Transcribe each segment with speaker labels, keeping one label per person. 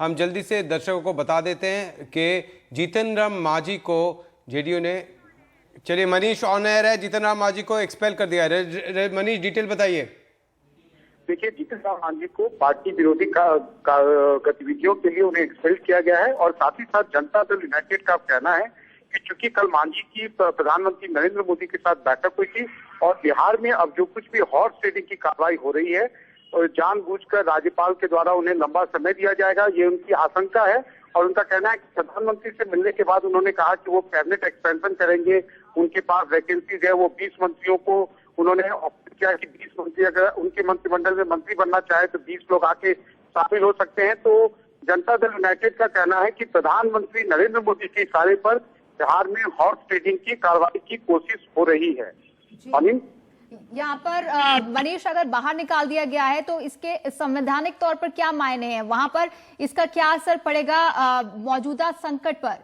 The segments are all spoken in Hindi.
Speaker 1: हम जल्दी से दर्शकों को बता देते हैं कि जीतन राम मांझी को जेडीयू ने, चलिए मनीष ऑन एयर है, जीतन राम मांझी को एक्सपेल कर दिया है। मनीष डिटेल बताइए।
Speaker 2: देखिए, जीतन राम मांझी को पार्टी विरोधी गतिविधियों के लिए उन्हें एक्सपेल किया गया है और साथ ही साथ जनता दल यूनाइटेड का कहना है कि चूंकि कल मांझी की प्रधानमंत्री नरेंद्र मोदी के साथ बैठक हुई थी और बिहार में अब जो कुछ भी हॉर्स ट्रेडिंग की कार्रवाई हो रही है और जानबूझकर राज्यपाल के द्वारा उन्हें लंबा समय दिया जाएगा, ये उनकी आशंका है। और उनका कहना है कि प्रधानमंत्री से मिलने के बाद उन्होंने कहा कि वो कैबिनेट एक्सपेंशन करेंगे, उनके पास वैकेंसीज है, वो 20 मंत्रियों को उन्होंने ऑप्ट किया कि 20 मंत्री अगर उनके मंत्रिमंडल में मंत्री बनना चाहे तो 20 लोग आके शामिल हो सकते हैं। तो जनता दल यूनाइटेड का कहना है कि प्रधानमंत्री नरेंद्र मोदी के इशारे पर बिहार में हॉर्स ट्रेडिंग की कार्रवाई की कोशिश हो रही है।
Speaker 3: यहाँ पर मनीष, अगर बाहर निकाल दिया गया है तो इसके संवैधानिक तौर पर क्या मायने हैं, वहां पर इसका क्या असर पड़ेगा मौजूदा संकट पर?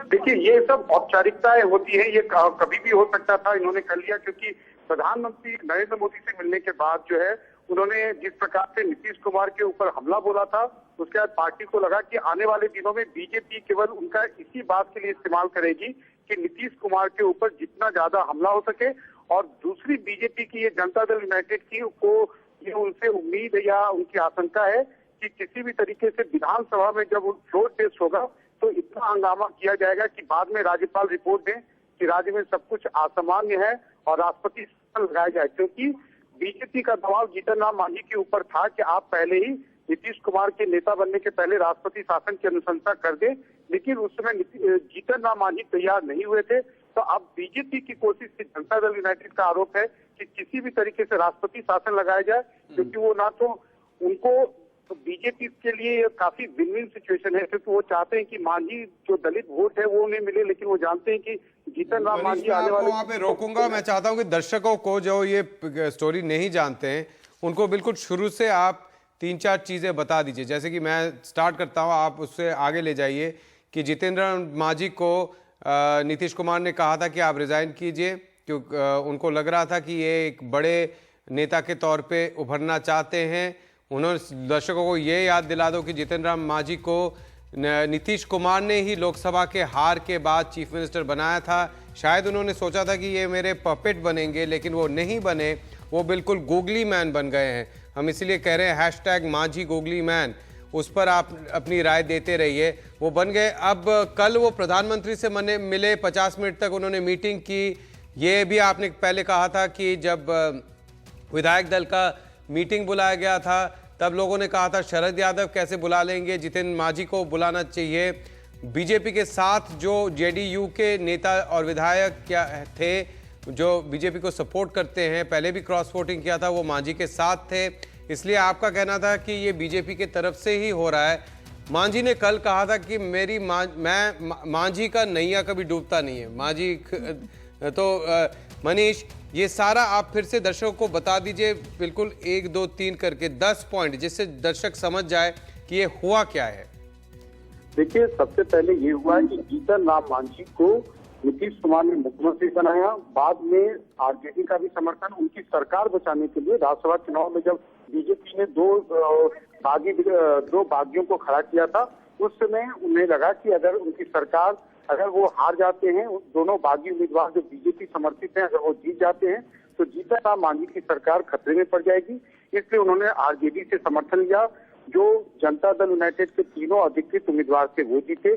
Speaker 2: देखिए, ये सब औपचारिकताएं होती है, ये कभी भी हो सकता था, इन्होंने कर लिया क्योंकि प्रधानमंत्री नरेंद्र मोदी से मिलने के बाद जो है उन्होंने जिस प्रकार से नीतीश कुमार के ऊपर हमला बोला था, उसके बाद पार्टी को लगा कि आने वाले दिनों में बीजेपी केवल उनका इसी बात के लिए इस्तेमाल करेगी कि नीतीश कुमार के ऊपर जितना ज्यादा हमला हो सके। और दूसरी बीजेपी की, ये जनता दल यूनाइटेड की को ये उनसे उम्मीद या उनकी आशंका है कि किसी भी तरीके से विधानसभा में जब फ्लोर टेस्ट होगा तो इतना हंगामा किया जाएगा कि बाद में राज्यपाल रिपोर्ट दें कि राज्य में सब कुछ असामान्य है और राष्ट्रपति शासन लगाया जाए। क्योंकि बीजेपी का दबाव जीतन राम मांझी के ऊपर था कि आप पहले ही नीतीश कुमार के नेता बनने के पहले राष्ट्रपति शासन की अनुशंसा कर दे, लेकिन उस समय जीतन राम मांझी तैयार नहीं हुए थे। तो अब बीजेपी की कोशिश थी, जनता दल यूनाइटेड का आरोप है कि किसी भी तरीके से राष्ट्रपति शासन लगाया जाए, क्योंकि वो ना तो उनको बीजेपी के लिए काफी विन विन सिचुएशन है, क्योंकि वो चाहते हैं कि मांझी जो दलित वोट है वो उन्हें मिले, लेकिन वो जानते हैं कि जीतन राम मांझी आने वाले।
Speaker 1: वहां पे रोकूंगा, मैं चाहता हूं कि दर्शकों को जो ये स्टोरी नहीं जानते हैं उनको बिल्कुल शुरू से आप 3-4 चीजें बता दीजिए। जैसे कि मैं स्टार्ट करता हूं, आप उससे आगे ले जाइए कि जीतन राम मांझी को नीतीश कुमार ने कहा था कि आप रिजाइन कीजिए, क्योंकि उनको लग रहा था कि ये एक बड़े नेता के तौर पे उभरना चाहते हैं। उन्होंने दर्शकों को ये याद दिला दो कि जीतन राम मांझी को नीतीश कुमार ने ही लोकसभा के हार के बाद चीफ मिनिस्टर बनाया था। शायद उन्होंने सोचा था कि ये मेरे पपेट बनेंगे, लेकिन वो नहीं बने, वो बिल्कुल गूगली मैन बन गए हैं। हम इसलिए कह रहे हैं हैशटैग मांझी गूगली मैन, उस पर आप अपनी राय देते रहिए। वो बन गए। अब कल वो प्रधानमंत्री से मिले, 50 मिनट तक उन्होंने मीटिंग की। ये भी आपने पहले कहा था कि जब विधायक दल का मीटिंग बुलाया गया था तब लोगों ने कहा था शरद यादव कैसे बुला लेंगे, जीतन मांझी को बुलाना चाहिए। बीजेपी के साथ जो जेडीयू के नेता और विधायक क्या थे जो बीजेपी को सपोर्ट करते हैं, पहले भी क्रॉस वोटिंग किया था, वो मांझी के साथ थे। इसलिए आपका कहना था कि ये बीजेपी की तरफ से ही हो रहा है। मांझी ने कल कहा था कि मांझी का नैया कभी डूबता नहीं है। मांझी तो मनीष, ये सारा आप फिर से दर्शकों को बता दीजिए, बिल्कुल 1, 2, 3 करके 10 पॉइंट, जिससे दर्शक समझ जाए कि ये हुआ क्या है।
Speaker 2: देखिए, सबसे पहले ये हुआ कि जीतन राम मांझी को नीतीश कुमार ने मुख्यमंत्री बनाया, बाद में आरजेडी का भी समर्थन, उनकी सरकार बचाने के लिए राज्यसभा चुनाव में जब बीजेपी ने दो बागियों को खड़ा किया था, उस समय उन्हें लगा कि अगर उनकी सरकार, अगर वो हार जाते हैं, दोनों बागी उम्मीदवार जो बीजेपी समर्थित हैं, अगर वो जीत जाते हैं तो जीतन राम मांझी की सरकार खतरे में पड़ जाएगी। इसलिए उन्होंने आरजेडी से समर्थन लिया। जो जनता दल यूनाइटेड के तीनों अधिकृत उम्मीदवार थे वो जीते।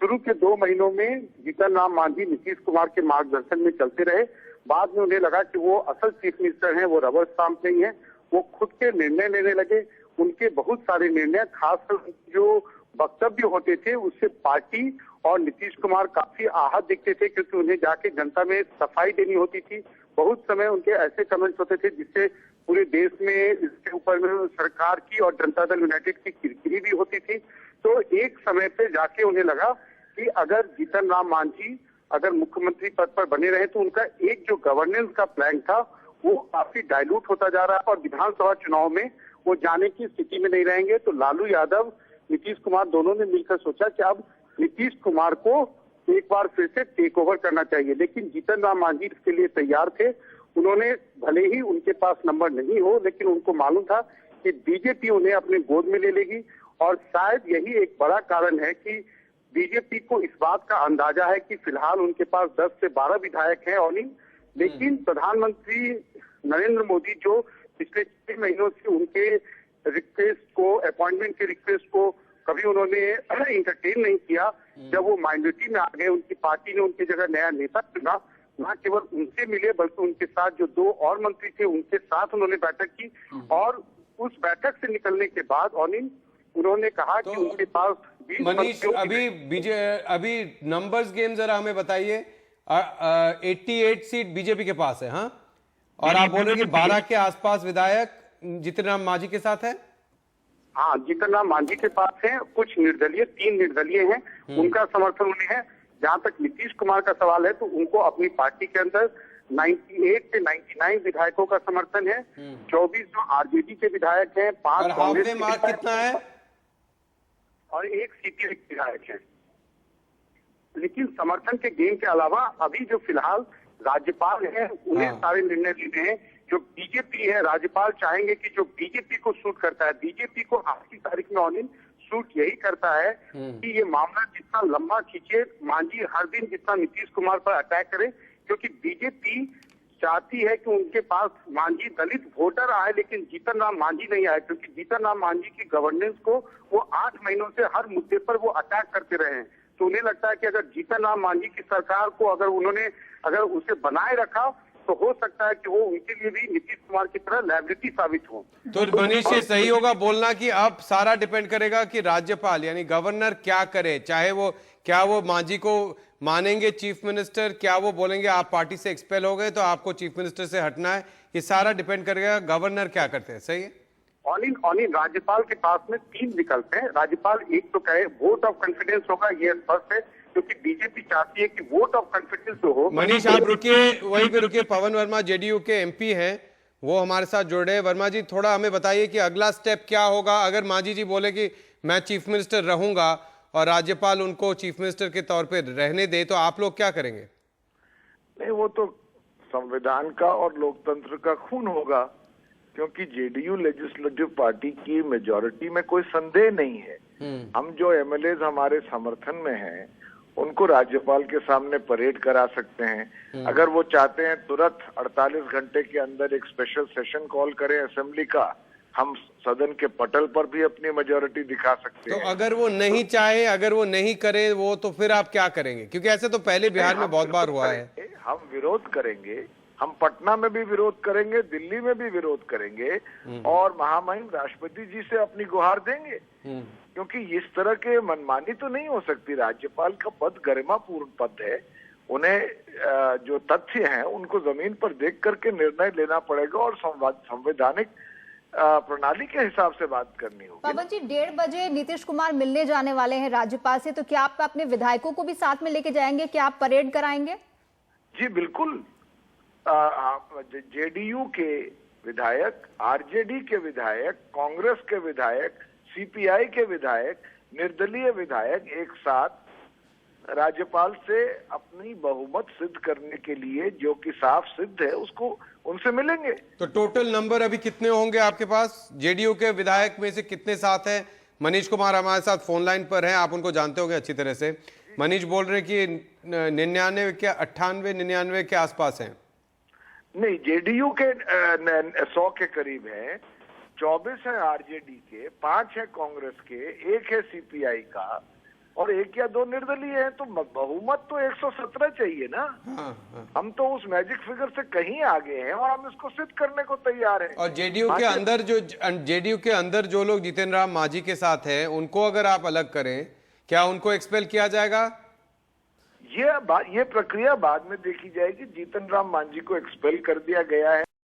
Speaker 2: शुरू के 2 महीनों में जीतन राम मांझी नीतीश कुमार के मार्गदर्शन में चलते रहे। बाद में उन्हें लगा कि वो असल चीफ मिनिस्टर हैं, वो रबर स्टाम्प नहीं है, वो खुद के निर्णय लेने लगे। उनके बहुत सारे निर्णय, खासकर जो वक्तव्य होते थे, उससे पार्टी और नीतीश कुमार काफी आहत दिखते थे, क्योंकि उन्हें जाके जनता में सफाई देनी होती थी। बहुत समय उनके ऐसे कमेंट्स होते थे जिससे पूरे देश में इसके ऊपर में सरकार की और जनता दल यूनाइटेड की किरकिरी भी होती थी। तो एक समय पे जाके उन्हें लगा कि अगर जीतन राम मांझी अगर मुख्यमंत्री पद पर बने रहे तो उनका एक जो गवर्नेंस का प्लान था वो काफी डाइल्यूट होता जा रहा है और विधानसभा चुनाव में वो जाने की स्थिति में नहीं रहेंगे। तो लालू यादव, नीतीश कुमार दोनों ने मिलकर सोचा कि अब नीतीश कुमार को एक बार फिर से टेक ओवर करना चाहिए, लेकिन जीतन राम मांझी इसके लिए तैयार थे। उन्होंने, भले ही उनके पास नंबर नहीं हो, लेकिन उनको मालूम था कि बीजेपी उन्हें अपने गोद में ले लेगी और शायद यही एक बड़ा कारण है कि बीजेपी को इस बात का अंदाजा है कि फिलहाल उनके पास 10 से 12 विधायक हैं ऑनिल, लेकिन प्रधानमंत्री नरेंद्र मोदी जो पिछले 6 महीनों से उनके रिक्वेस्ट को, अपॉइंटमेंट के रिक्वेस्ट को कभी उन्होंने इंटरटेन नहीं किया। जब वो माइनॉरिटी में आ गए, उनकी पार्टी ने उनकी जगह नया नेता चुना, न केवल उनसे मिले बल्कि उनके साथ जो 2 और मंत्री थे उनके साथ उन्होंने बैठक की, और उस बैठक से निकलने के बाद अनिल उन्होंने कहा कि उनके पास 20
Speaker 1: मनीष, अभी नंबर्स गेम जरा हमें बताइए। 88 सीट बीजेपी के पास है, हाँ, और आप बोल रहे हैं कि 12 के आसपास विधायक जीतन राम मांझी के साथ है।
Speaker 2: हाँ, जीतन राम मांझी के पास है, कुछ निर्दलीय, 3 निर्दलीय हैं, उनका समर्थन उन्हें है। जहां तक नीतीश कुमार का सवाल है तो उनको अपनी पार्टी के अंदर 98 से 99 विधायकों का समर्थन है। 24 जो आरजेडी के विधायक हैं, 5 कांग्रेस के
Speaker 1: मार्क कितना है,
Speaker 2: और 1 सीपीआई विधायक है। लेकिन समर्थन के गेम के अलावा अभी जो फिलहाल राज्यपाल हैं उन्हें सारे निर्णय लेने हैं। जो बीजेपी है, राज्यपाल चाहेंगे कि जो बीजेपी को सूट करता है, बीजेपी को आज की तारीख में अनिल सूट यही करता है कि ये मामला जितना लंबा खींचे, मांझी हर दिन जितना नीतीश कुमार पर अटैक करे, क्योंकि बीजेपी चाहती है कि उनके पास मांझी दलित वोटर आए लेकिन जीतन राम मांझी नहीं आए, क्योंकि जीतन राम मांझी की गवर्नेंस को वो 8 महीनों से हर मुद्दे पर वो अटैक करते रहे हैं। तो उन्हें लगता है कि अगर जीतन राम मांझी की सरकार को अगर उसे बनाए रखा तो हो सकता है कि वो उनके लिए भी नीतीश कुमार की तरह लायबिलिटी साबित हो।
Speaker 1: तो मनीष, ये सही होगा बोलना कि अब सारा डिपेंड करेगा कि राज्यपाल यानी गवर्नर क्या करे, चाहे वो क्या वो मांझी को मानेंगे चीफ मिनिस्टर, क्या वो बोलेंगे आप पार्टी से एक्सपेल हो गए तो आपको चीफ मिनिस्टर से हटना है, ये सारा डिपेंड करेगा गवर्नर क्या करते हैं। सही है
Speaker 2: अनिल, राज्यपाल के पास में 3 विकल्प हैं। राज्यपाल एक तो कहे वोट ऑफ कॉन्फिडेंस होगा, ये स्पष्ट है, क्योंकि बीजेपी चाहती है कि वोट ऑफ कॉन्फिडेंस जो हो।
Speaker 1: मनीष, आप रुकिए, वहीं पे रुकिए। पवन वर्मा जेडीयू के एमपी हैं, वो हमारे साथ जुड़े हैं। वर्मा जी, थोड़ा हमें बताइए कि अगला स्टेप क्या होगा अगर मांझी जी बोले कि मैं चीफ मिनिस्टर रहूंगा और राज्यपाल उनको चीफ मिनिस्टर के तौर पर रहने दे, तो आप लोग क्या करेंगे?
Speaker 4: नहीं, वो तो संविधान का और लोकतंत्र का खून होगा, क्योंकि जेडीयू लेजिस्लेटिव पार्टी की मेजॉरिटी में कोई संदेह नहीं है। हम जो एमएलए हमारे समर्थन में हैं उनको राज्यपाल के सामने परेड करा सकते हैं। अगर वो चाहते हैं तुरंत 48 घंटे के अंदर एक स्पेशल सेशन कॉल करें असेंबली का, हम सदन के पटल पर भी अपनी मेजॉरिटी दिखा सकते हैं।
Speaker 1: तो अगर वो नहीं चाहे, अगर वो नहीं करे वो, तो फिर आप क्या करेंगे? क्योंकि ऐसे तो पहले बिहार में बहुत बार हुआ है।
Speaker 4: हम विरोध करेंगे, हम पटना में भी विरोध करेंगे, दिल्ली में भी विरोध करेंगे और महामहिम राष्ट्रपति जी से अपनी गुहार देंगे, क्योंकि इस तरह के मनमानी तो नहीं हो सकती। राज्यपाल का पद गरिमापूर्ण पद है, उन्हें जो तथ्य हैं उनको जमीन पर देख करके निर्णय लेना पड़ेगा और संवैधानिक प्रणाली के हिसाब से बात करनी होगी।
Speaker 3: पवन जी, 1:30 बजे नीतीश कुमार मिलने जाने वाले हैं राज्यपाल से, तो क्या आप अपने विधायकों को भी साथ में लेके जाएंगे? क्या आप परेड कराएंगे?
Speaker 4: जी बिल्कुल। जेडीयू के विधायक, आरजेडी के विधायक, कांग्रेस के विधायक, सीपीआई के विधायक, निर्दलीय विधायक एक साथ राज्यपाल से अपनी बहुमत सिद्ध करने के लिए, जो कि साफ सिद्ध है, उसको उनसे मिलेंगे।
Speaker 1: तो टोटल नंबर अभी कितने होंगे आपके पास? जेडीयू के विधायक में से कितने साथ हैं? मनीष कुमार हमारे साथ फोन लाइन पर हैं, आप उनको जानते होंगे अच्छी तरह से। मनीष बोल रहे हैं कि 99 के 98 99 के आसपास हैं।
Speaker 4: नहीं, जेडीयू के 100 के करीब है, 24 है आरजेडी के, 5 है कांग्रेस के, 1 है सीपीआई का और 1 या 2 निर्दलीय है। तो बहुमत तो 117 चाहिए ना। हम तो उस मैजिक फिगर से कहीं आगे हैं और हम इसको सिद्ध करने को तैयार हैं।
Speaker 1: और जेडीयू के अंदर जो लोग जीतन राम मांझी के साथ हैं, उनको अगर आप अलग करें, क्या उनको एक्सपेल किया जाएगा?
Speaker 4: ये प्रक्रिया बाद में देखी जाएगी। जीतन राम मांझी को एक्सपेल कर दिया गया है।